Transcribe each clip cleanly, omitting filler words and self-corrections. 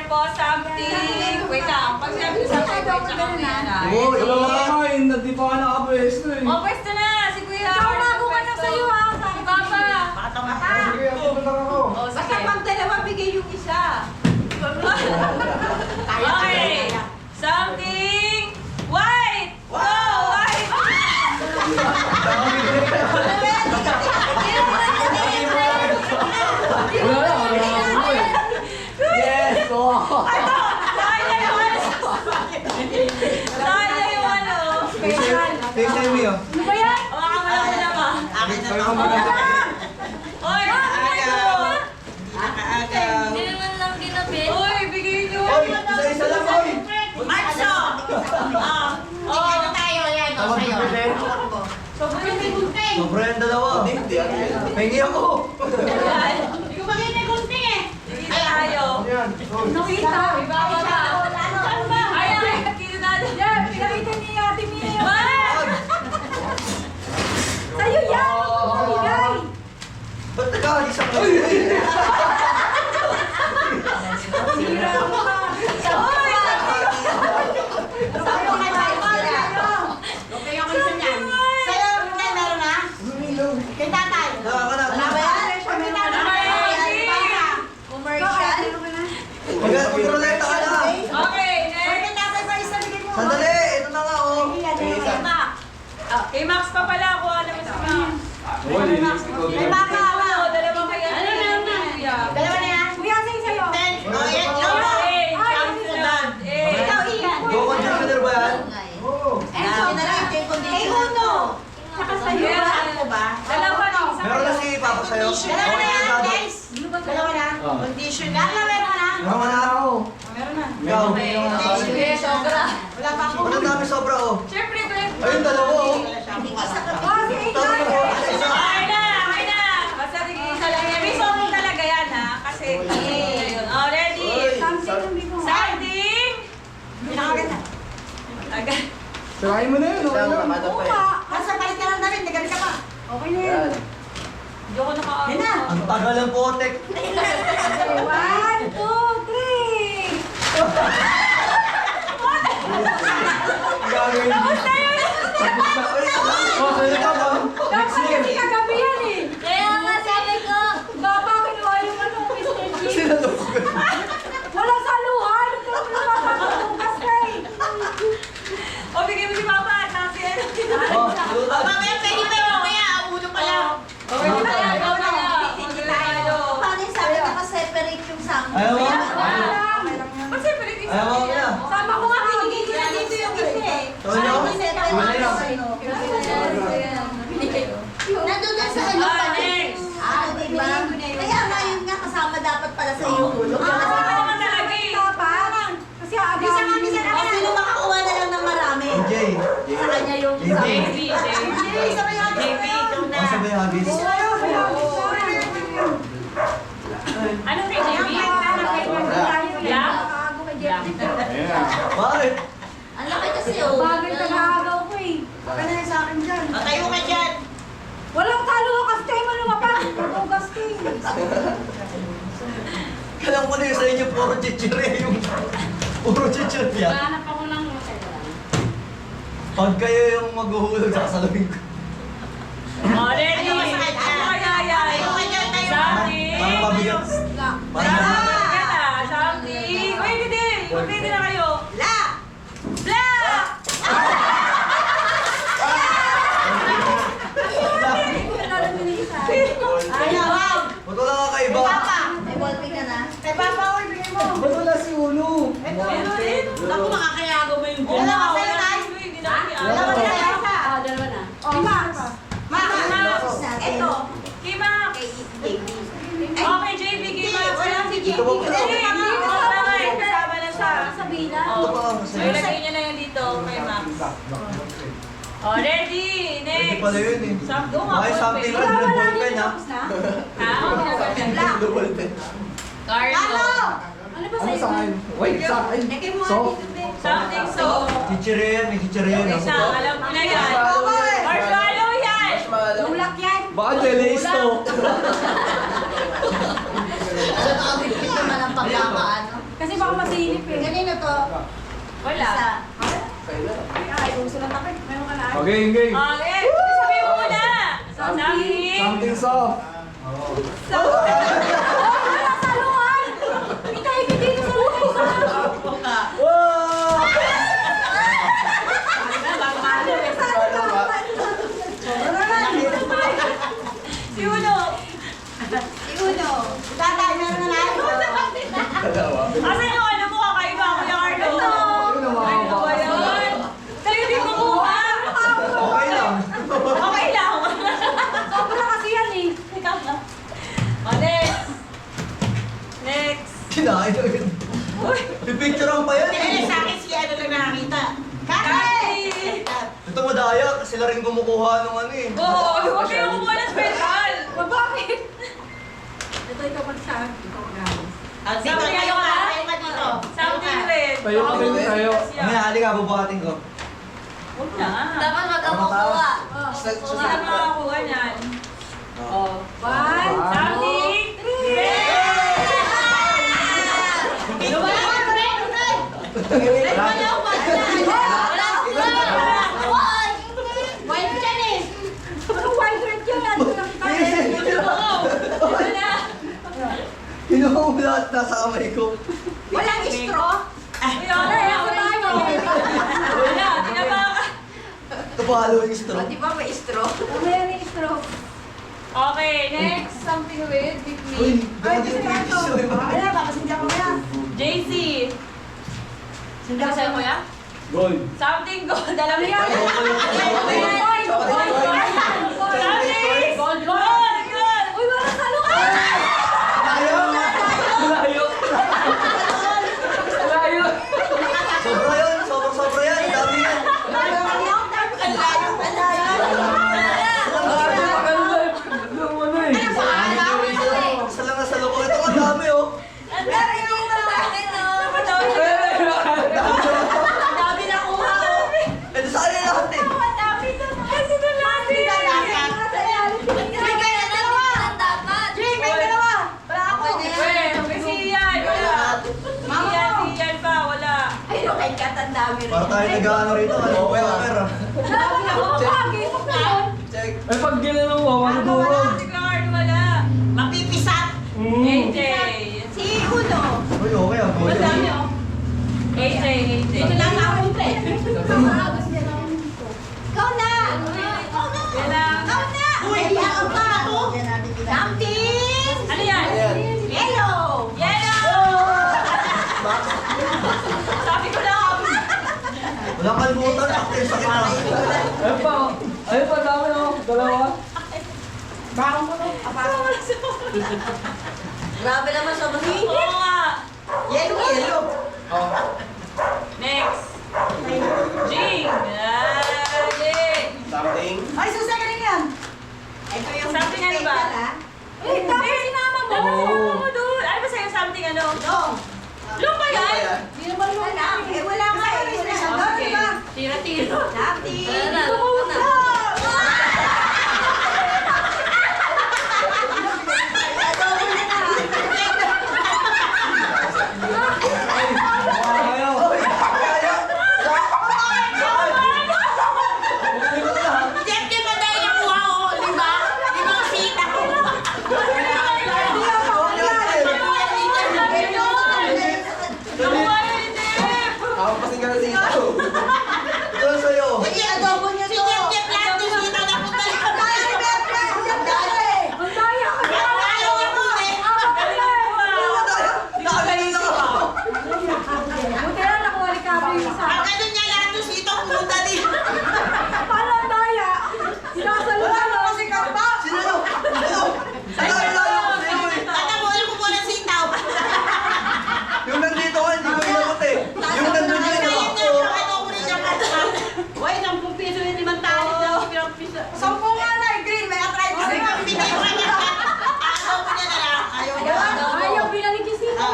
order po something. Wait lang, pag sinabi ko something, wait tsaka kuya na. Uy, wala ka kain. Hindi pa ka nakapwesto eh. O, pwesto na, si kuya. Ikaw, bago ka na sa'yo ha. Si Papa. Sige, atulog lang ako. O, Basta sige. pag dalawa, bigay yung isa. Okay. Something white. Wow, white. Wala na. Yes! Oh! Sayang yung ano. Sayang yung ano. Special. Take time mo yun. Ano ba yan? O, ako wala mo na ba? Kaya mo na. Oy, Hindi naman lang ginapit. Oy, bigay nyo. Oy, isa-isa lang, oy! Marso! Oh, tayo, yan. Tawag Sa'yo. ko din. sobrang may gunting. Sobra yung dalawa. Hindi. Pengi ako. Hindi ko bagay na gunting eh. Sige tayo. Yan. Nakita. Ibaba ka. Saan ba? Ay, ay, kinunado. Yan, pinakita ni Ate Mia. Ba? Sa'yo yan. Bigay. Ba't nag-aalis ako? Sira mo ka. Oy, Sa'yo ka na. Okay ako isa niyan. Sa'yo, hindi, meron na? Kay tatay. Nakaka na. Wala ba yan? Kay tatay. Commercial. Mag-ruleta ka na. Okay, Kay next. tatay pa isa bigay mo. Sandali, ito na nga oh. Kay Max pa pala ako. Alam mo si Max. Kay Papa. Oo, dalawang kaya. Ano na yan? Kuya. Dalawa na yan? Kuya, sa'yo. Ten. Oh, yan. Okay, Ay, sunod. Ikaw, Ian. Go conditioner ba yan? Enzo. Kay Uno. Saka sa'yo. Yes. Ako ba? Dalawa na isa. Meron na si Papa sa'yo. Dalawa na yan, Okay, guys. Dalawa na. Oh. Condition. Lahat na meron ka na. meron na ako. Meron na. Ikaw. Sige, sobra. Wala pa ako. Ang dami sobra oh. Siyempre, friend. Ayun, dalawa oh. Oh, si Tatlo ko. Isa. Okay na, okay na. Basta sige, isa lang yan. May song talaga yan ha. Kasi, yun. Oh, ready? Something ang bigay mo. Something. Pinakaganda. Agad. Sirahin mo na yun. Okay lang. Oo nga. Nasa palit ka lang namin. Nagalit ka pa. Okay na yan. Hindi ako naka- Yan na. Ang tagal ng potek. 1, 2, 3. Gagawin. Tapos na yun. Tapos na. Uy, oh, sa'yo ka ba? Next Dapat year. kasi kagabi yan eh. Kaya nga sabi ko. Baba, kinuha yung ano, Mr. G. Sinalugan. Walang saluhan. Ito lang napapatukas ka eh. O, bigyan mo si Papa at nasi ano. Oh, lutan. Mamaya pwede pa yung kaya. Uno pa lang. Okay, Go, tayo. go, Go tayo. Okay tayo. Paano yung sabi naka-separate yung sound? Ayaw mo? Ba't siyempre, hindi Ayaw mo na. Sama ko nga Binigay ko na dito yung isa eh. Tawin niyo? Nandun sa ano Ah, pa next. diba? Kaya nga yun nga kasama dapat pala sa iyo. Kasama naman talaga eh. Tapang. Kasi aga. Bisa kami sa namin. Sino makakuha na lang ng marami? AJ. Sa kanya yung JB. isa. JB, Jay, sabay yung JB, ikaw na. Oh, sabay hagis. Ano kay JB? Bakit? Ang laki kasi oh. Bagay tagaagaw ko eh. Baka na sa akin dyan. Tayo ka dyan. Walang saluhan kasi tayo malumapan. Tutugas ka eh. Kalang ko na yun sa inyo, puro chichire yung... Puro chichire yan. Hanap ako ng masaya. Pag kayo yung maghuhulog, sasalawin ko. Oh, ready? Ano masakit? Ano kaya yan? Tayo ka dyan, tayo ka. Something. Parang mabigat. Parang mabigat. Something. Something. Uy, hindi. Mag-ready na kayo. La! Bla! Ayaw, wow! Ba't wala ka kaiba? Kay Papa! May ballpen ka na? Kay Papa, oy, bigay mo! Ba't wala si Uno? Ito. Ano din? Naku, makakayago mo yung Wala Dalawa ka sa'yo, Nay. Hindi na kami Dalawa alam. sa'yo, isa. Dalawa na. Oh, Max. Max. Max. Ito. Kay Max. Okay, JB, kay Max. Wala si JB. Ito ba pala? Hindi, kasama na eh. Kasama na siya. Sabina. Oh. Ito pa ang So, masaya. ilagay niya na yun dito kay Max. Oh, ready. Pwede Next. pala yun eh. Go nga, Bakit ballpen. something Ikaw red wala ballpen dito ha? tapos na? Ha? Black. Double pen. Carlo. Ano ba sa'yo? Wait, sa akin. Lagay mo So? nga dito, be. Something so. Chichire yan, may chichire yan. Isa, alam ko na yan. Marshmallow yan. Tulak yan. Baka jealous to. Naman ang pagkakaano. Kasi baka masilip eh. Kanino to? Wala. Ay, gusto lang takip. Meron ka na. Okay, game. Okay, sabihin mo muna. Something. Something soft. Oh, wala saluhan! Ikay ka dito sa lupa. Wow! Si Uno. Si Uno. Tatay, meron na Asan yung ano mo kakaiba, Kuya Carlo? Yun ang mga Ano ba yun? Kayo din kumuha. Okay lang. Okay lang. Sobra kasi yan eh. Ikaw na. O, next. Next. Kinain na yun. Uy. Pipicturean pa yan Hindi, eh. sa akin si ano lang nakakita. Kaki! Ito madaya, sila rin kumukuha ng ano eh. Oo, huwag kayong kumuha ng special. Bakit? Ito ikaw pa sa akin. Ikaw na. Dito, Sabi tayo nga, ka. Tayo ka dito. Something red. Tayo ka din, tayo. Mamaya, halika, bubuhatin ko. Huwag na. Dapat magkakukuha. Hindi na makakuha niyan. Oh. One, Something red. White dyan eh. Anong white red yan? Ano lang tayo? Wala na. Kinuha mo lahat nasa kamay ko. Walang straw. Wala, wala. Wala, tinaba ka. Kapalo yung straw. Di ba may straw? Mamaya may straw. Okay, next. Something red with Uy, me. ganda yung piso eh. Wala, baka sindi ako yan. JC. Sino ka sa'yo, kuya? Gold. Something gold. Alam niya. Chocolate. Something gold. Gold. Gold. Uy, wala saluhan! Layo. Layo. Sobra yun, sobra yan. Dami yan. Isa lang nasa loob. Ito ang dami oh. Ang dami na kuha. Ito sa kanila lahat eh. Ang dami na. Kasi na natin. Si Ian. Wala. Si Ian pa. Wala. Para tayo nag-ano rito. Ano ba yung pera? Check. Ay, pag ginanong mo, manudurog. Si Clark. Wala. Mapipisat. AJ. Si Uno. Uy, okay ah. What's up nyo? AJ. Ito lang ako eh. Ikaw na. Yan lang. Ikaw na. Uy, ako pa ako. Something. Ano yan? Yellow. Yellow! Sabi ko lang. Walang kalbutan. Active sa kita. Ayun pa, dami oh. Dalawa. Bakong ko to. Grabe naman siya. Oo nga. Yellow. Next. Jing. Jing. Something. Ay, susagalin yan. Ito yung Something ano ba? Eh, dapat sinama mo. Ano ba sinama mo doon? Ano ba sa'yo something ano? Dong. Long ba yan? Di naman mo Wala. Eh, wala nga eh. Wala siya Oh, doon, sige. di ba? Tira-tira. Something. Wala na, wala na. Siyempre, madali nakuha ko, di ba? Di ba kasi ako? Nakuha yun, Dip. Ako kasing ka dito. Ito lang sa'yo. Hindi, adobo niyo to. Si Jeff lahat yung sitaw na punta. Ang daya ka na. Ayaw niya po eh. Nakagaling na ako. Buti na nakuha ni Kabi yung isa. Ang ano niya lahat yung sitaw pumunta din. Paano ang daya? Sinasaluhan mo. Kasi karpa. Sino to? Sino? Sino yung sino eh? Ano mo, alam ko po ng sitaw. Yung nandito ka, hindi ko inabot eh. Yung nandun yun, Kaya ako. niya, ano ko rin niya karpa. Uy, 10 piso yung 5 tali na. 10 nga na, green, may arthritis. Bigay ko kanya. Ayaw ko niya na lang. Ayaw niya. Ayaw binalik yung sita.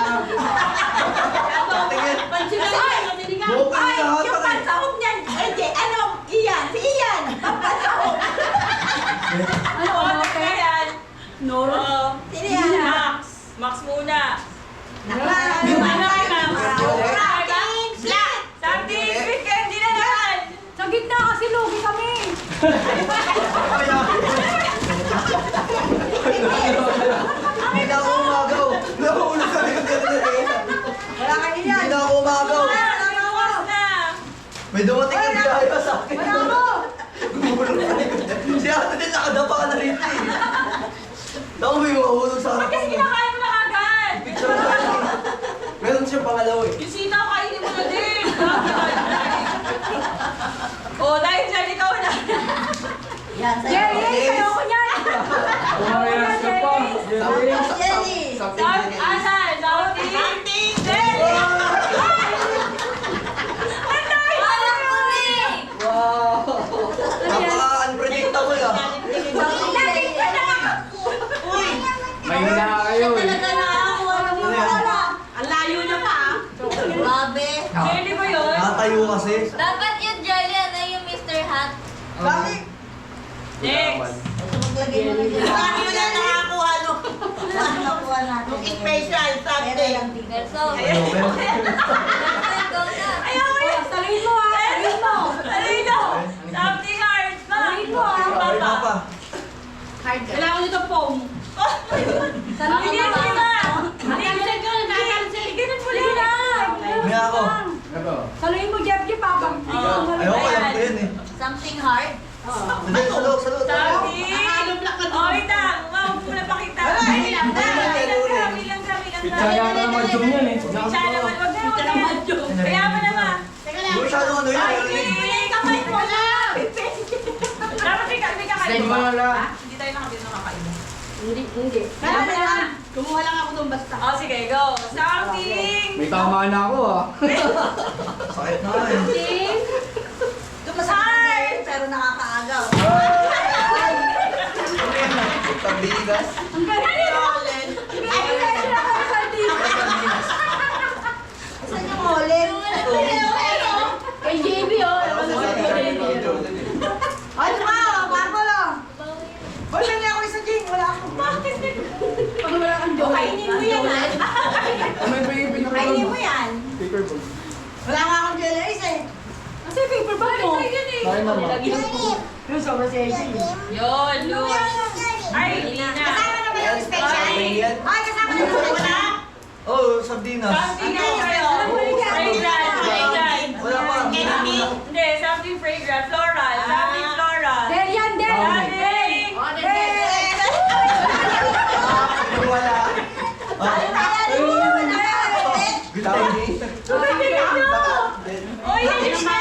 Tingin. Ay, Bukan ay, yung lahat yung eh. pansahog niyan. Hindi, ano, Ian, si Ian. Ang pansahog. Ano, Oo, okay? teka yan. No. Oo. Sino yan? Max. Max muna. Nakala. Ano kay Max? Something black. Something sweet candy na naman. Sa gitna kasi lugi kami. Hindi na ako umagaw. Nahulog sa likod ka na Wala kayo yan. Hindi na ako umagaw. Bukas na. May dumating na biyaya sa akin. Wala ako. Gumulong sa likod. Si ate din nakadapa ka na rito eh. Naku, may mahulog sa Ba't kasi harapan mo. kinakain mo na agad? Picture tayo. Meron siya pangalaw eh. Yung sitaw, kainin mo na din. Oh, dahil dyan, ikaw na. Yan, sa'yo. Jerry, sayo ko niyan. Umayas ka pa. Jerry. Jenny. Asan? Something? Something. Jelly! Wow. Napaka-unpredictable ah. Uy, May hina kayo eh. Talaga nakakuha ng wala. ang layo niya pa. Grabe. Jelly ba yun? Natayo kasi. Dapat yung jelly, ano yung Mr. Hat? Bakit? Next. Ito maglagay mo na dyan. Sabi nyo na nakakuha nung Ano nakuha natin? special Pero something. lang Verso. Ano, meron. Go na. Ayaw mo yun! Saluhin mo ha. Saluhin mo. Salino! Something hard pa! Saluhin mo ha. Ay, papa. Kailangan nito foam. Saluhin Sige, mo sige ha. na! Nakansin ko, nakansin! Ganun mo Sige na. May ako. Ito. Saluhin mo, Jeff, Papa. Ayoko, alam ko yun eh. Something hard. Hindi, salok. Something! Nakahalong black ka Oh, doon. wait lang! Wow, huwag mo na pakita! Ay, Bilang ka! ay, Bilang ka! Pitsaya na naman yung yan eh. Pizza naman! Wag na, wag na! Kaya mo naman! Teka lang. Yung masyadong ano yun. Ay, ano yun. hindi! Kamay mo na! Dapat may kakain Send mo mo na lang. Ha? Hindi tayo nakabili ng kakain mo. Hindi. Kaya mo na. Kumuha lang ako doon basta. Oh, sige, go! Something! May tama na ako ah. Sakit na eh. Sing. Tumasakit pero nakakaagaw. Tabigas. Ang galing. Rollen. Ay, galing na kayo sa dito. Saan yung ulit? Kay JB, oh. Ano ka? Barbalo. Hoy, nangyay ako isa Jing. Wala ako. Bakit? Pag wala kang joke. Kainin mo yan, ha? May paper Kainin mo yan. Paper bag. Wala nga akong jelly ice eh. Kasi paper bag mo. Kaya mama. Yung sobra si AJ. Yun, Luz! Ay, hindi na! Kasama na ba yung special? Ay, yan. Ay, kasama na ba wala? Oh, sardinas. Something else sa'yo! Fragrant! Fragrant! Wala pa. Candy. Hindi, something fragrant. Floral! Something floral! Del yan, Del. Something! Wala. Good timing. Uy, hindi naman!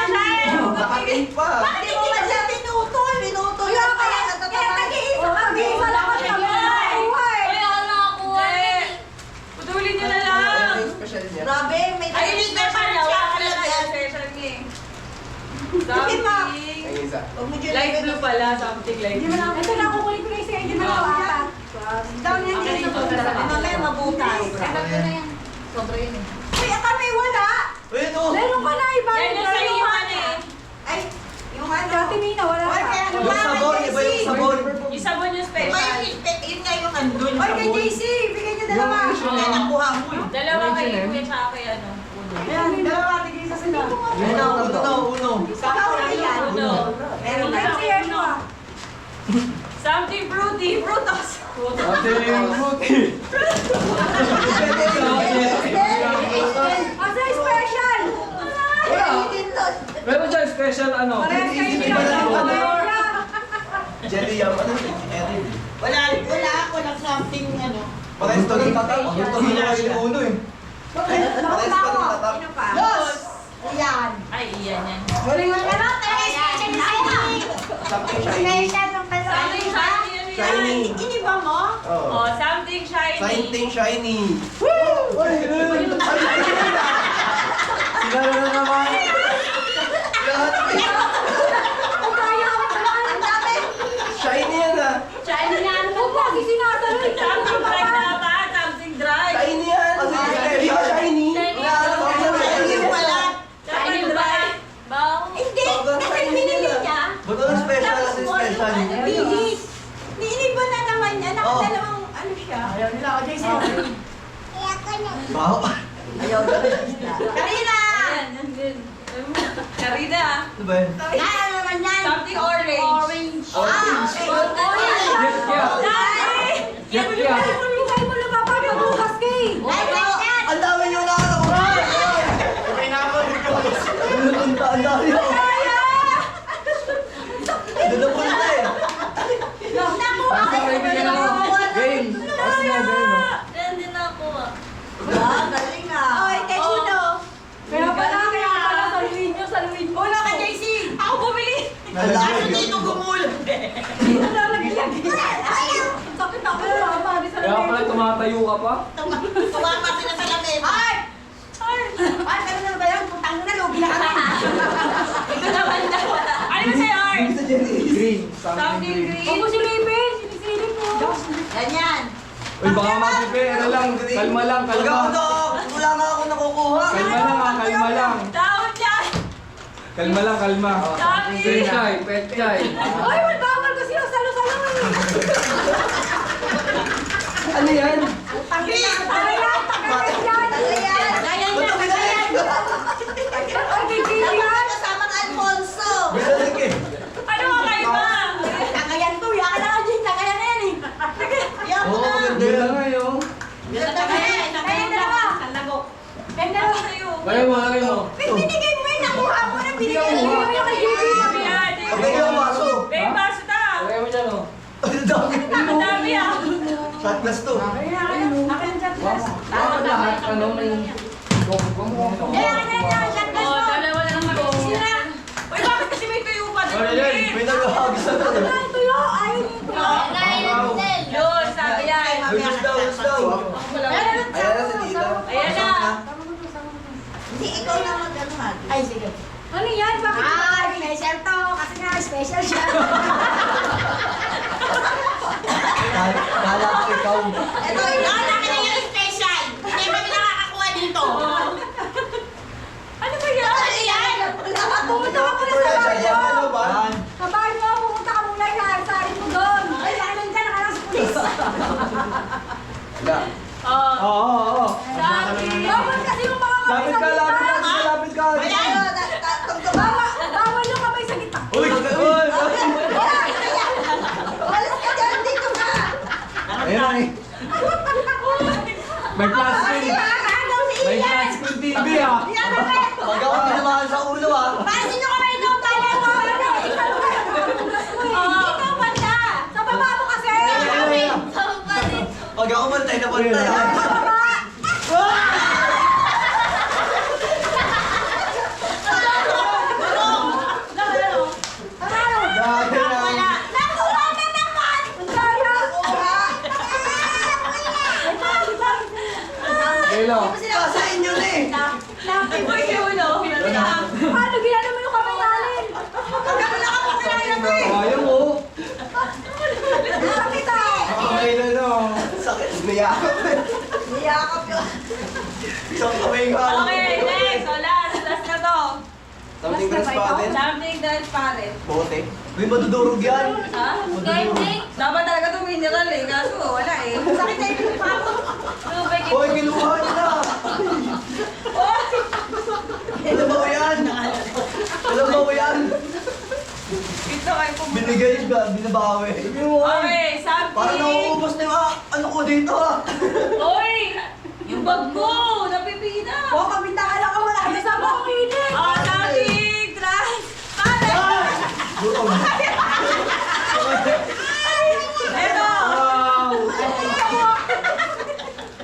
Nakating pa. Bakit hindi ba siya tinutol? Tinutol Kaya lang kaya, kaya kaya natatamad. tag-iisa lang kami ng buhay. Uy, ako nakakuha Hindi. yun eh. Putulin nyo na lang! Special niya. Grabe, may Ay, hindi special na. Wala ka na kaya special niya eh. Something. Ay, isa. Huwag mo dyan Light blue pala, something like Hindi mo na, ito na, kukulit ko na yung AJ na apat. Down yan Okay, dito. ito na. Mamaya mabutas. Ayan. Sobra yun eh. Uy, kami wala. Ayun oh. Meron ka na iba. Yan yung sa'yo yung ano eh. Ay, yung ano. Dati Mina, wala Oy, ka. kaya ano Yung ba? sabon, iba yung sabon. Yung sabon yung Iba special. yun nga yung andun. Oy, kay JC, bigyan niyo dalawa. Hindi, nakuha mo yun. Dalawa kay Kuya tsaka kay ano. Uno. Ayan, dalawa, tigil sa sila. Uno. Ikaw na yan. Uno. Meron na. Kasi ano ah. Something fruity. Frutos. Ate yung fruity. Asa special? Wala. Meron dyan special ano. Parehas kayo Iba nila. lang yung ano. Parehas. Jelly yam. Ano? Jelly. Wala ako lang something ano. Parehas to ng tatak. Gusto mo na yung uno eh. Parehas pa ng tatak. Sino pa? Dos. Ayan. Ay, iyan yan. Huling nga na. Something shiny. Something shiny. Ano yan? Shiny. Iniba mo? Oh. Oh, something shiny. Something shiny. Sigaro na naman. Lahat Ang kaya ko naman. Ang dami. shiny yan ah. Shiny nga ano po. Kasi sinasalo. Something dry dapat. Something dry. Shiny yan. Hindi ka shiny. Wala alam ako yung Hindi shiny. wala. Something dry. Bao. Hindi. Sobrang Kasi shiny binili nila. niya. Ba't ang special kasi special? Bilis. Iniba na naman niya. Oo. Nakadalawang ano siya. Ayaw nila ako, JC. Baho. Ayaw na. Karina! Karina. Ano ba yan? Ano naman yan? Something orange. Orange. Yes, yeah. Yes, yeah. Hindi mo napapagabukas kay. Ang dami nyo nakakakuha! Ano punta? Ang dami nyo! Doon na punta eh! Basta kaibigan ako. Game. Basta na, game. Yan din ako ah. Galing ah. Oy, kay Uno. Kaya pala saluhin nyo. Uno ka, JC. Ako bumili. Kaso dito gumulong. Lalagyan. Sakit ako na mapari sa Kaya pala tumatayo ka pa. Tumama sila sa lamig. Ay, pero na ba yan? Putang na, lugi na kami. Ito naman daw. Ano ba sa'yo, Art? Sa Janice. Green. Something Something green. green. Ako si Bibi. Sinisilip mo. Ganyan. Uy, baka mapipi. Ano lang. Kalma lang, Pag ako kalma. to, wala nga ako nakukuha. Kalma lang ha, kalma lang. Tawad yan. Kalma lang, kalma. Dami. Petchay, petchay. Ay, bawal kasi yung salo-salo eh. Ano yan? Green. Tagay yan. Ganyan Ba't na, ang ganyan. binalik? Ay, kay yan. Kasama ka, Alfonso. Binalik eh. Ano nga kayo ba? Kakayan to, yakan na ka, Jin. Kakayan na yan eh. Yan Oo, na. maganda Ganda yan. nga yun. Ganda ka yan. Kaya dalawa. Sanlago. Ganda. Ano sa'yo? Kaya mo, kaya mo. Binigay mo yun. Nakuha mo na. Binigay Hindi mo ako. yun. Kay Bibi. Sabi yan. Pagay yung maso. Babe, baso ta. Kaya mo dyan, oh. Ang dami. Ang dami ah. Shot glass to. Dapat lahat, ano, may... Oh, dalawa na lang mag-iisira. Uy, bakit kasi may tuyo pa? Ano yan? May nag-ahagis na to. Ay, tuyo. Ayaw niyo. Yun, sabi yan. Gusto daw, gusto daw. Ayan na si Tita. Ayan na. Hindi, ikaw na mag-ano ha. Ay, sige. Ano yan? Bakit? Ay, special to. Kasi nga, special siya. Kala ko ikaw. Ito, ikaw na ka na yung special. Hindi kami nakakakuha dito. Ano ba yan? Ano yan? Pumunta ka muna sa baryo. Sa baryo, pumunta ka muna yan. Sari mo doon. Ay, ano dyan? Nakalang sa pulis. Wala. Oh, Oo. sabi. Bawal kasi yung mga kamay Lapit sa ka, lapit ka, gitna. lapit ka. Bawal yung kamay sa gitna. Uy, uy. Walas ka dyan. Dito ka. Ayan eh. May plastic. Nakakagaw si May Ian. plastic TV ah. Yan na rin. Pag ako pinamahan sa ulo ah. Paano nyo kamay ikaw tala mo? Ikaw Ikaw banda. sa baba mo kasi. Pag ako mantay na pantay ah. Sa baba. Dahil na. Wala. Nakuha na naman. Ang daya. Kelo. Sa inyo na eh. Uy, ulo. Paano ginano mo yung kamay namin? Pagkano na ka pa kaya mo eh. Ayaw mo. Sakit ah. Ay, no. Sakit. Niyakap eh. Niyakap yun. Isang kamay nga. Okay, next. So, last na to. Something transparent. Something transparent. Bote. Uy, madudurog yan. Ha? Madudurog. Dapat talaga ito mineral eh. Kaso wala eh. Sakit na yung pako. Tubig. Hoy, kinuha niyo na. Alam mo yan? Alam mo yan? Ito ay pumunta. Binigay ba? Binabawi. Okay, Parang something. nauubos na yung ano ko dito ah. Uy! Yung bag ko! Napipina! O, kabintaan ako. Wala ka sa bako. Oh, something transparent! Gutom. Ito! Wow.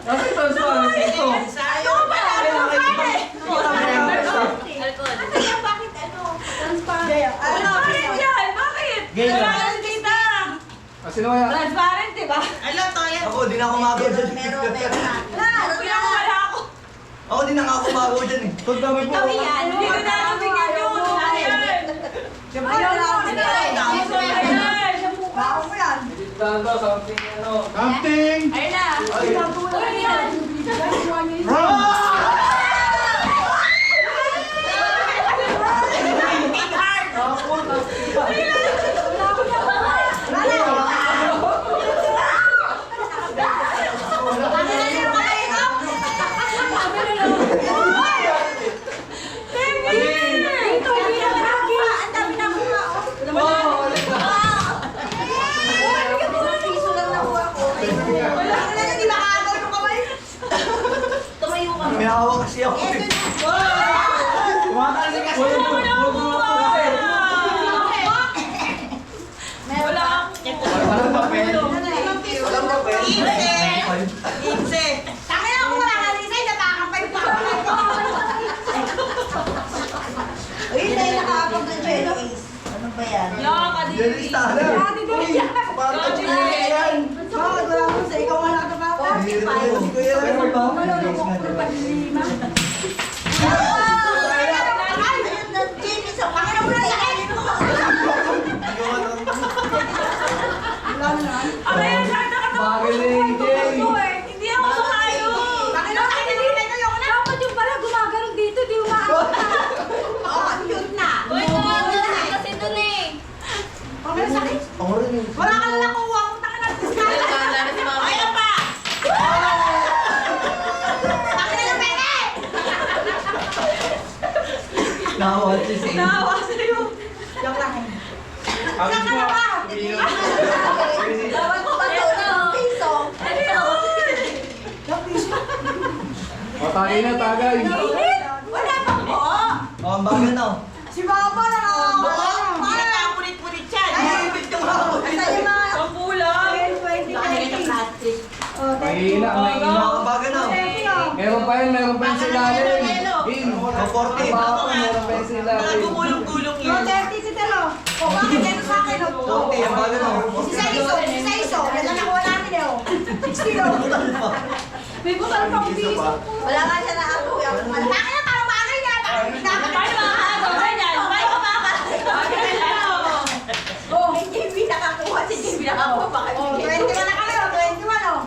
Nasa transparent ito. Ayaw pa. Alcohol. Bakit ano? Transparent. Ano? Bakit yan? Bakit? Ganyan. Wala ka ng kita! Kasi naman. Transparent, di ba? Ano to? Yan. Ako, di na ako magaw dyan. Meron na. Ano pinakawala ako? Ako, di na nga ako magaw dyan eh. Huwag namin po. Kami yan. Hindi ko na ako bigyan yun! Ano yan? Ayaw na. Ito, ayan! Bako mo yan. Dito, something ano. Something. Ayun na! Ay, Uy, yan. Bakit na yung kamay ko? May hawak kasi ako. Eto eh. na. Kumakali kasi. Wala Meron Wala pa. akong Walang papel. Limang piso. Walang papel. Inse. Tangin ako wala ka rin sa'yo, napakampay pa. Uy, hindi nakaabot ng jello ace. Ano ba yan? Wala ka Yan din. is tala. Ate Delia. Paano ka yan? Bakit wala ko sa ikaw wala ka pa? Hindi ko yan. Ano ba? Malulungkot ko pa lima. Ay, ayun na, Jamie, so, tangin ako na yan. Wala na lang. Ayan, sakit na Bagay na yung Jay. Hindi ako sumayo. Tangin ako, tangin ako, tangin ako na. Dapat yung pala gumaganon dito, di umaabot na. Oo, cute na. Uy, tumawag na kasi dun eh. Okay, sakit. Ako rin yun. Wala ka lang nakuha mo, tangin na. Wala na si Mama. Ayun pa! Tangin na pere! Nakawat si Saint. Naawa sa'yo. Joke lang. Agis mo. Dapat ko ba ito ng piso? O, tagay na, tagay. Wala pa po. Oh, ang bagay na. Si Papa na Bakit na pulit-pulit yan? Ibig yung hawak. Asa yung mga... Pampulang. 20, 20. Plastic. Mahina, mahina. Ang bagay na. Meron pa yun sa ilalim. In. Ang 40. Baka meron pa yun sa ilalim. Gumulong-gulong yun. 30 si Telo. O bakit yan sa akin? 40, ang bagay na. Si Saiso. Yan lang nakuha namin eh. 60 daw. May butal pang piso. Wala nga siya na ako. Bakit na parang bagay niya? Paano makakagawa ganyan? Paano makakagawa? Oh, may JB nakakuha. Si JB nakakuha. Bakit? 21 na kami. 21 oh.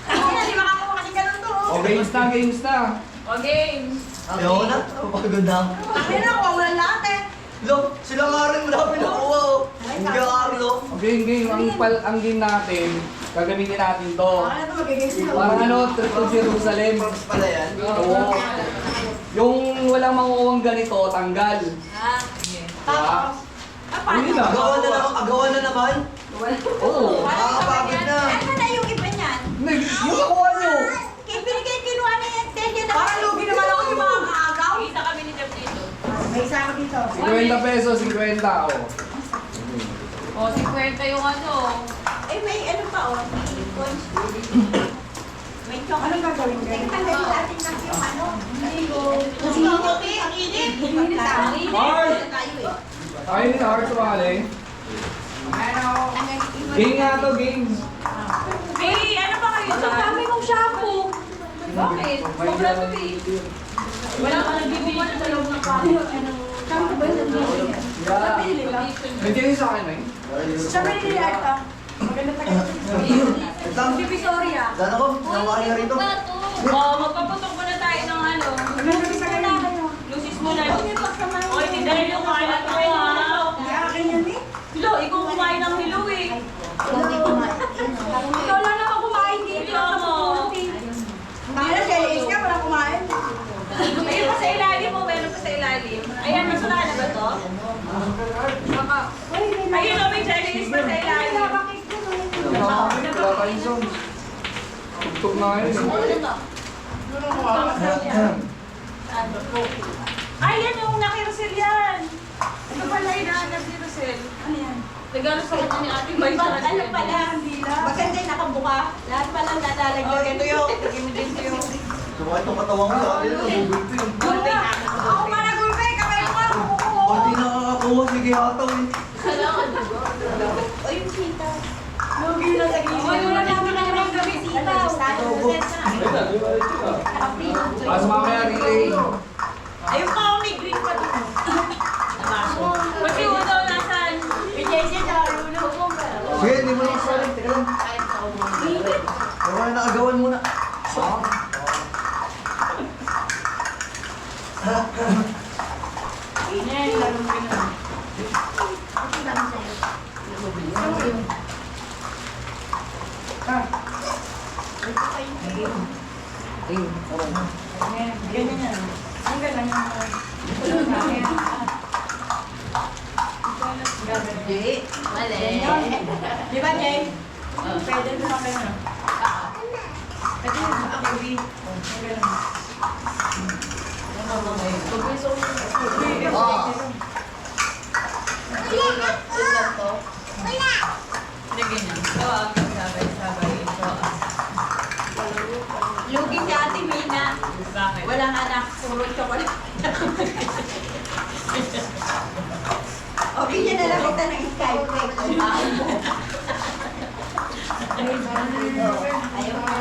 Hindi na makakuha kasi ganun to. O, games na, games na. O, games. Ayaw na. Kapagod na. Bakit na kuha mo lang lahat eh. Look, sila nga rin wala pinakuha. Hindi ka Carlo. O, game. Ang game natin, gagamitin natin to. Ano to magiging sila? Parang ano, trip to Jerusalem. Props pala yan. Oo. Yung walang manguwang ganito, tanggal. Ah, Diba? Hindi na. Agawan na naman. Oo. Nakakapagod na. Ano na yung iba niyan? Yung nakuha nyo. Binigay kinuha na yan. Parang lugi naman ako yung mga kaagaw. kita kami ni Jeff dito. May isa ako dito. 50 pesos, 50 ako. O, 50 yung ano. Eh, may ano pa oh. May coins. May chok. Anong gagawin ko? Tanggalin natin lang yung ano. Hindi ko. Kasi ang init. Ang init. Heart! Tayo eh. Tayo ni Heart sumali. Game nga to, games. Hey, ano ba kayo Ang dyan? dami mong shampoo. Bakit? Sobra to eh. Wala ka nagbibigay sa loob ng kwarto. Shampoo ba yun? Napili ka. Nandiyan yung sa akin, eh. Siya pinili ata. Maganda tayo. Isang, Divisoria. saan ako? Nawakan na rito. O, magpaputok muna tayo ng ano. Maganda sa kanila kayo. Lucis muna. O, hindi dahil yung kumain ng tuwa. Akin yan eh. Hilo, ikaw kumain ng hilo eh. Ikaw lang naman kumain dito. Bakit na siya is ka? Wala kumain. Ayun pa sa ilalim mo, meron pa sa ilalim. Ayan, masula na ba to? Ayun o, may checklist pa sa ilalim. Wala tayong song. Tugtog na ngayon. Ay, yan yung nakirosel yan. Ito pala yung nakirosel. Ano yan? Regalo sa kanya ni Ate Bay sa Ano pala? Maganda yung nakabuka. Lahat pala nalalagyan. Ito yung. Ito yung. Sumakit ang katawan ko sa akin. Nabubulto yun. Ako pa nagulpay. Kamay ko ang kuko. Pati nakakakuha. Sige hataw eh. O yung sita. Lugi na sa gilid. Wala namin na yung gawin sitaw. Mas mamaya relay. Ayun pa, may green pa dito. Pati mo daw nasan? Sige, hindi mo na sorry. Teka lang. Huwag na nakagawan muna. Mali. Di ba, Jay? Pwede na kami na. Ito yung baby. Ah. Hindi ganyan. So, sabay-sabay. So, Lugi si Ate Mina. bakit? Walang anak, puro chocolate. Okay, niya na lang kita ng Skype. Ayaw mo.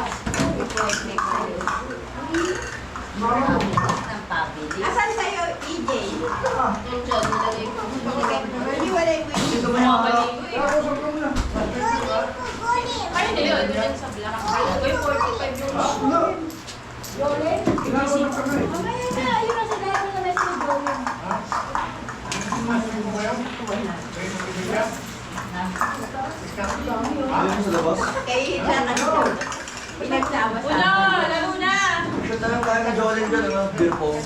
Ng pabili. Asan sa'yo, EJ? Yung job nilagay ko. Hindi wala yung Dito ba Mga yung baligo eh. Ano na yun? Doon sa black. Uy, 45 yung Mamaya na, ayun na sa dahil na message ko. Ayaw mo sa labas? kay Hidlan. Pinagsama-sama. Una! Laro na! Ito tayo kaya ni Jolene dyan, ano? Beer pong.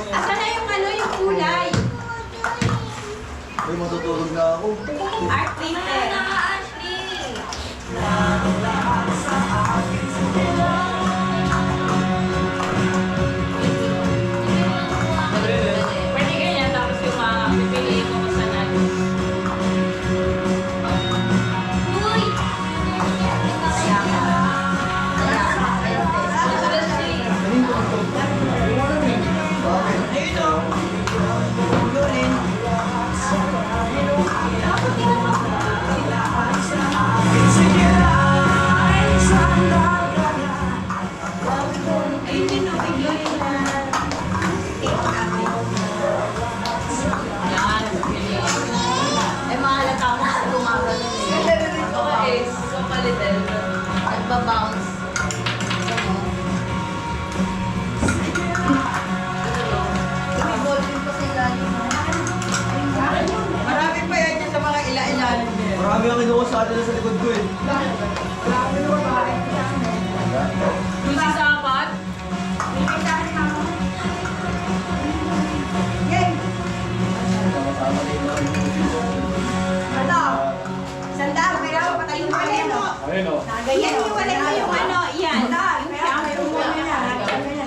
Asan na yung ano, yung kulay? Uy, matutulog na ako. Art painter. Ashley! Pwede ganyan, tapos yung pipiliin mo kung saan. Uy! Bakit? Ayun yun, bigyan na. Yan, pipiliin. Ay, mahalata mo sa gumagano eh. Ito ka is, so palitin. Nagbabounce. May ballpen pa sa ilalim. Marami pa yan dyan sa mga ila-ilalim din. Marami ang kinuha sa atin sa likod ko eh. Yung si Sapat, Ano? Sandal, pero patayin mo yan. Ayun o. Yan yung wala mo yung ano, yan.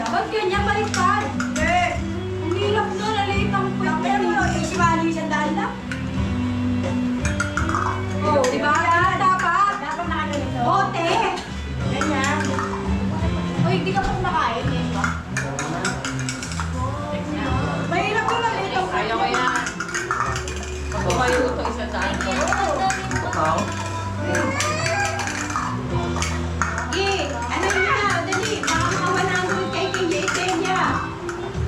Ba't ganyan baliktad? Ang hirap doon, naliit ang puwet. Pero mo, isimali yung sandal na. Oh, di ba? Dapat. Dapat nakaganito. Bote. Ganyan. Uy, di ka pa kumakain eh. Mahirap yung maliit ang kaya ko yan. Pag umayo ito, isang daan ko. Tao? Ano yun na, dali. Baka makawalan ko kay KJ niya.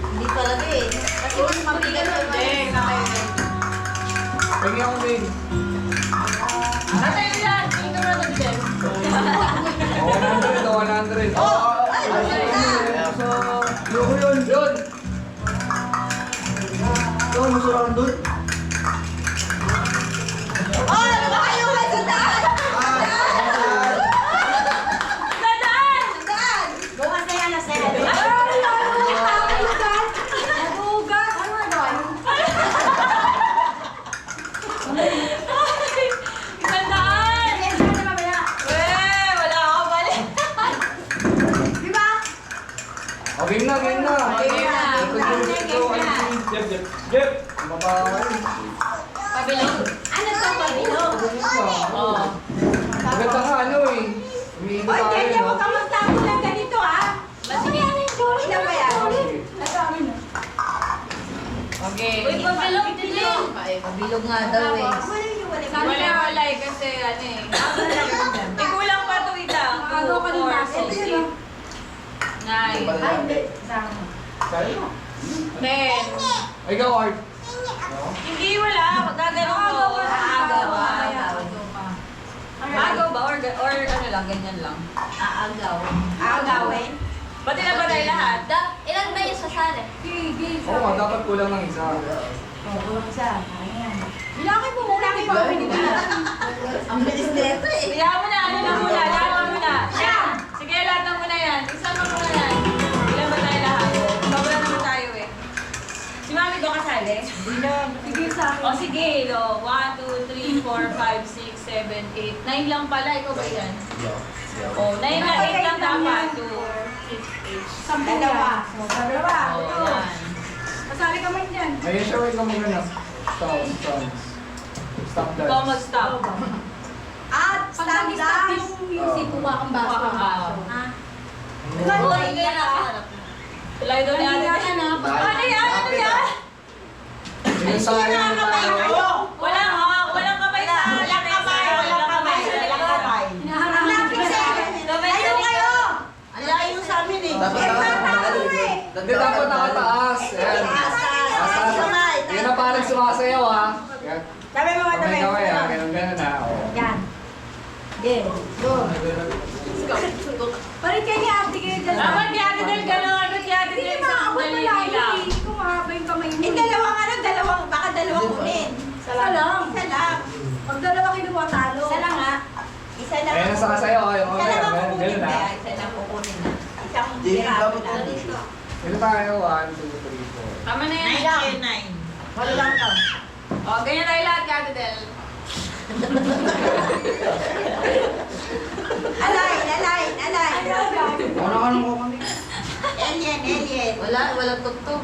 Hindi talaga eh. Kasi mas mabigat yung Eh, kakayo din. Pagyan ko din. Tatay mo yan! Tingin ka muna din. 100 o 100. So, loko yun. Yun! Ikaw, masurakan dun. Oh, ano ba kayo ka sandal? Dadaan! Sandal! Bukas na yan na set. Nagugas. Ano na doon? Isang daan! Eh, wala ako balik. Di ba? O, game na, game na. Game na. Jep, jep, jep. Mabahay. Pabilog. Ano to, pabilog? Oo. Maganda nga, ano eh. Umiikot Oy, tayo, Kenya, no? huwag kang magtago ng ganito, ha? Sige. Ilan ba yan? Okay. Uy, pabilog din eh. Pabilog nga daw eh. Wala kasi ano eh. May kulang pa to ita. Ano ka nung nasa? 9, Ay, hindi. Sa'yo. 10. Ay, ikaw, Art. Hindi wala. Gagano ko. Agaw ba? Or ano lang, ganyan lang. Aagaw. Agawin. Pati na ba tayo lahat? Ilan ba yung sasali? Gigi. Oo nga, dapat kulang ng isa. Bilangin mo muna kay Pao. Ang bilis nito eh. Kaya mo na, ano na muna, lahat mo muna. Siya! Sige, lahat na muna yan. Isa mo muna yan. Ilan ba tayo lahat? Babala naman tayo eh. Si Mami ko kasali? Sige sa akin. O sige, lo. 1, 2, 3, 4, 5, 6, 7, 8. 9 lang pala. Ikaw ba yan? O, 9 lang. 8 lang dapat. 2, 6, Dalawa. Dalawa. Oh, Ito. yan. Masali ka man dyan. Ayun siya, wait ka muna na. Stop. Stop dance. Ikaw mag-stop. At Pag stand nag-stop dance. yung music, kumakang baso. Kumakang. Ha? Oh, yan na. Tulay daw ni Ate Del. Ano yan? Ano yan? Yung sayang na tayo. Walang kamay sa Walang kamay. Walang kamay. Walang kamay. Hinahanap Lapit kita. sa Ayaw kayo! Alayin mo sa amin eh. Dapat Hindi dapat nakataas. Yan. Taas. Yan na parang sumasayaw ha. Yan. Sabi mo, Kamay ha. Ganun na. Oh. Yan. Okay, go. Palit kayo ni Ate kayo dyan. Dapat kay Ate Del gano'n. Ba't kay Ate Hindi Del maabot isang mo daliri lang. lang? Hindi ko mahaba yung kamay mo. Eh, baka dalawang kunin. Isa lang. Isa lang. Pag dalawa kinuha, talo. Isa lang ha. Isa lang. Ayan na sumasayaw ha. Yung Isa lang ang ganun kukunin. na. Isa lang kukunin na. Isang Jamie, piraso dapat lang. kunin. Ito tayo. 1, 2, 3, 4. Tama na yan. 9. Wala lang to. O, ganyan tayo lahat kay Ate Del. Alay. Ano ka nung kukunin? Alien. Walang tugtog.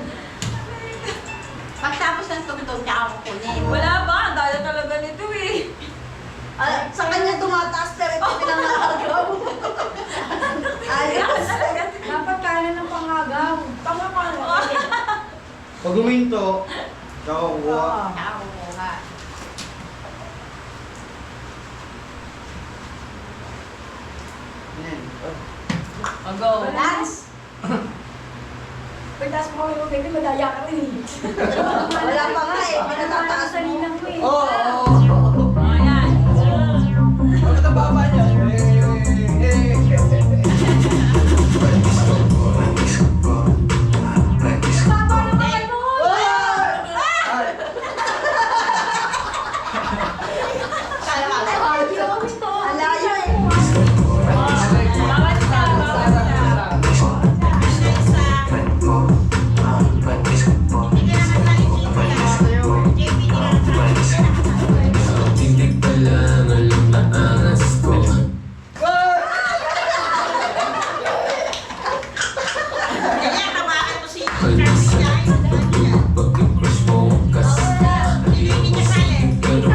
Pagtapos ng tugtog, tsaka kukunin. Wala ba? Ang dala talaga nito eh. Sa kanya tumataas na rin yung pinangagaw. Ayos. Dapat kaya ng pangagaw. Pangagaw. Pag huminto, kakukuha. Tsaka kukuha. Yan. O, go. Dance. Pagtas mo kami mo, baby, madaya ka rin eh. Wala pa nga eh. Pinatataas Sa mo. ninang mo eh. Oo! O, yan. Bakit ang baba niya? Baba na ba kayo? Ayaw ito. Alayo eh. Bawat isa. Hindi pa lang alam na angas ko. Kaya tawakan mo si Pag yung crush mo kasi hindi mo pero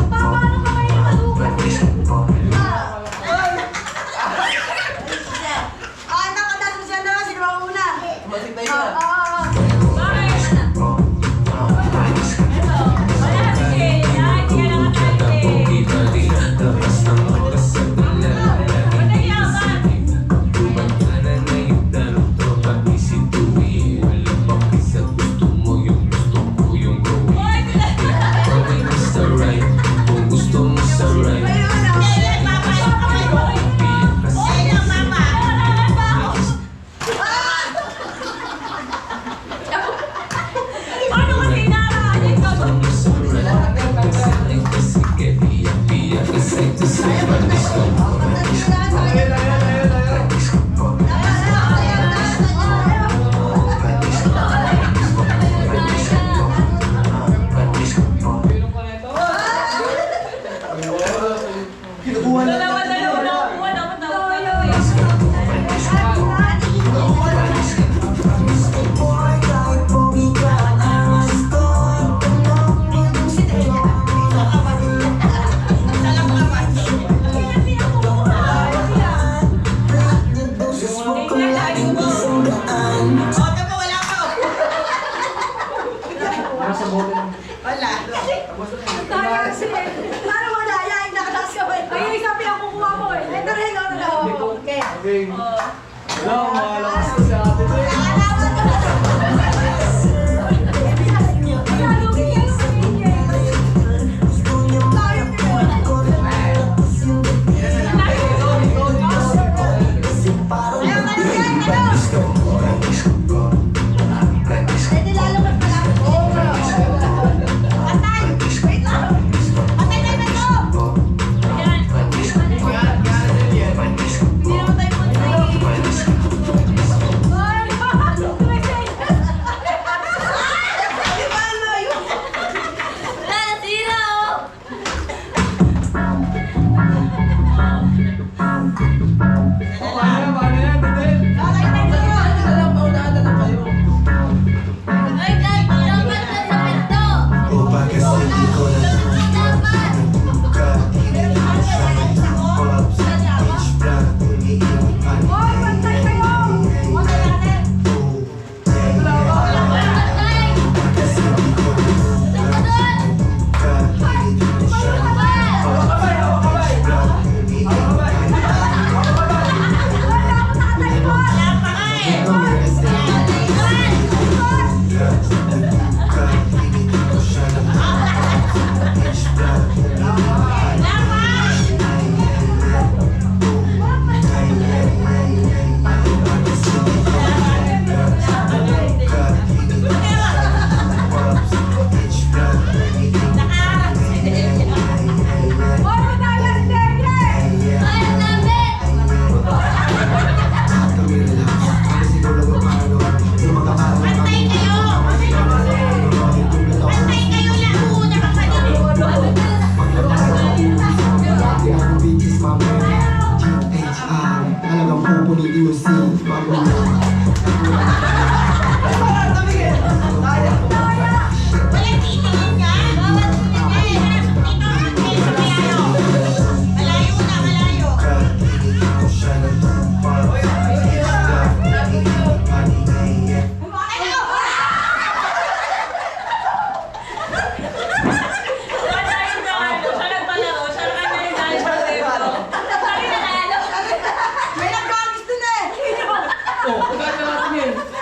Baba na kamay na malukat. Nakatas mo siya na. Sino ba muna? Masig na yun. Bakit? Wala, sige. Yan, hindi ka nakakain. kita di labas ng oras sa dala. Ba't yaman? Kumantana na yung tanong to pag isituwi. Alam ba kisa gusto mo yung gawin. Hoy, Gawin mo sa right kung gusto mo sa right. Piyak kasi Ano kasi inaraanin ka ba? mo sa right. Sanay kasi kaya piyak kasi ito sa panis ko. Kinukuha na. Dalawa na kuha. Dapat dapat. Nasa bote lang. Wala. Daya kasi. Paano mo daya? Nakataas ka ba? Ayun, isa pinakukuha mo eh. Ito rin. Okay. Okay. Hello, mga lakas ko si Ate Del. Lalo bigyan mo sa inyo. Pwede lalo ka pala. Patay! Wait lang! Patay na ito! Hindi naman tayo punta.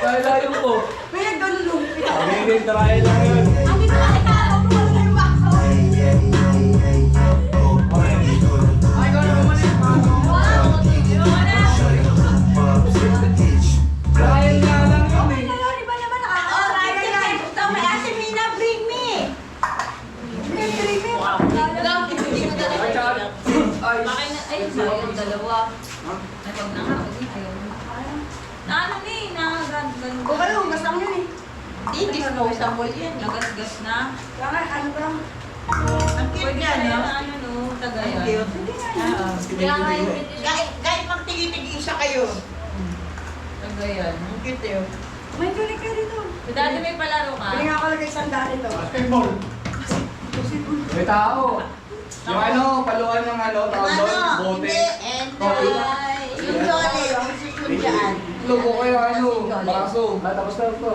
Layo ko. May nagdululupit. Magiging trial lang yun. Andito na kita. Wala na yung bakso. Ay, ikaw na muna yung mga. Trial nga lang yun eh. Ngayon, iba naman Oh, nakakakaya right, yan. right. Ito, may Ate Mina, bring me. May dreaming. Ay, tsaka. Ay, Bakit na, ay, sayang, dalawa. Ay, wag na nga, wag na, ayaw na. Na ano ni, ganun. O kayo, hugas lang yun eh. Hindi, disposable yan. Nagasgas na. Kaya nga, ano ba lang? Ang cute Pwede niya, na no? yung ano no, tagayan. Cute. Kaya nga yung Kahit magtigi-tigi isa kayo. tagayan. Ang cute yun. May tulik ka dito. Dati may palaro ka. Pili nga ako lagay isang daan ito. basketball. May tao. Yung ano, paluan ng ano, tawag doon, bote. Yung Jolly, yung susunod dyan. Lugo kayo ano, braso. Tapos na ito.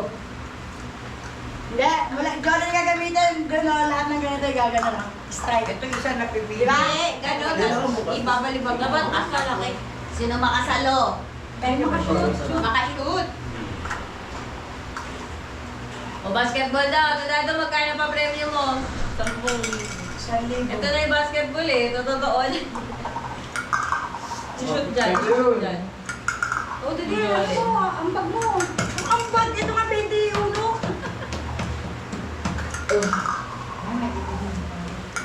Hindi, wala. Johnny na gagamitin. Gano'n, lahat ng ganito ay gagana lang. Strike. Ito isa na pipili. Hindi, gano'n. Ibabalibag naman. Asa laki. Sino makasalo? Kaya makashoot. Makashoot. O basketball daw. Tudado magkano pa premyo mo? 10,000. Ito na yung basketball eh. Totoo niya. Shoot dyan. Shoot dyan. O, dito yan. Ano mo? Ang bag mo. Ang bag. Ito nga 21.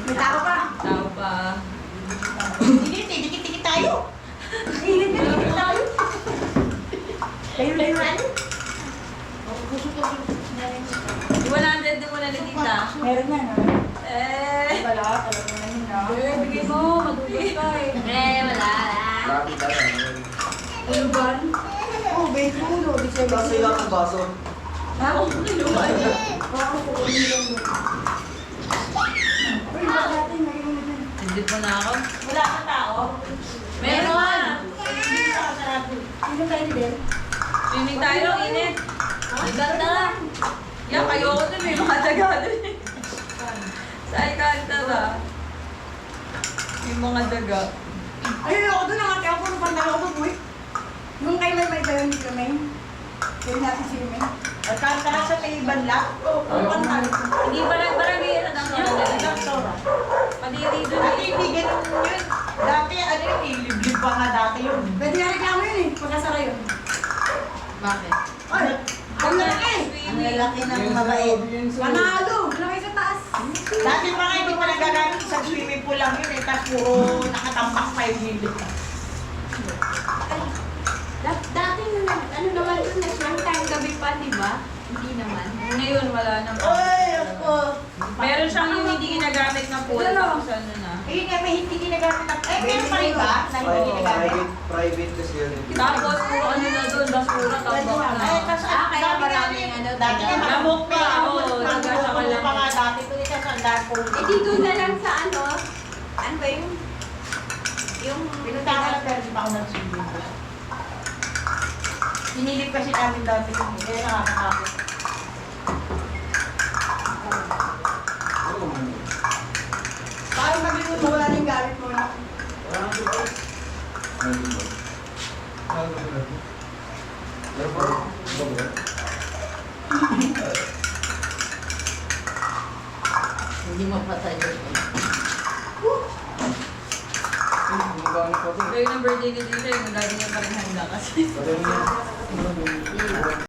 May tao pa. Tao pa. Hindi, dikit-dikit tayo. Init na dito tayo. Layo-layo. Yung 100 din mo na Lidita. Meron yan, ha? Eh. Wala, talaga na yun, ha? Bigay mo, madulas ka eh. Wala. Grabe tayo. Uluban? Oo, bait mo ulo. Di siya Baso lang ang baso. Ha? Uluban? Baka ko kukunin lang doon. Uy, ba't natin? May ulit na. Hindi po na ako. Wala kang tao. Meron. Sino tayo din? Swimming tayo, init. Ang ganda. Yan, ayoko dun eh. Mga daga dun eh. Sa Alcantara. Yung mga daga. Ay, ako doon ang ate ako. Napandalo ako doon, uy. Nung kay May ba yun, dito May? Yung natin si May. Alcantara sa may banla. Pantalo. Hindi barang yan ang mga Padiri dun Dati eh. hindi ganun yun. Dati ano yun, liblib pa nga dati yun. Pwede na reklamo yun eh. Pagkasara yun. Bakit? Ay! Ang lalaki! Ang lalaki ng mabait. Panalo! Laki sa taas. Dati pa nga hindi pa nagagamit sa swimming pool lang yun eh. Tapos puro nakatambak pa yung gilid. Dati ano naman yun, nag-swim time gabi pa, di ba? Hindi naman. Ngayon, wala na pa. Ay, ako. Meron siyang yung hindi ginagamit na pool. Tapos ano na. Ayun nga, may hindi ginagamit na. Eh, meron pa rin ba? Na hindi Oo, ginagamit? private kasi yun. Tapos, puro ano na doon. Basura, tambak na. Ay, tapos Kaya dati nga maraming rin, ano, dati nga Lamok lamok pa, oo, nagkasya ka lang. pa nga dati. Ito isa sa andar po. Eh, dito na lang sa ano ba yung Pinunta ko lang pero di pa ako nag-swimming pool. Hinilip kasi namin dati yun. Kaya nakakatakot. Parang magliwot mo, wala na yung gamit mo na. Hindi mapatay yun. Gumagana pa ito. Kayo ng birthday ni Tita, yung dati niya pa rin handa kasi. Parang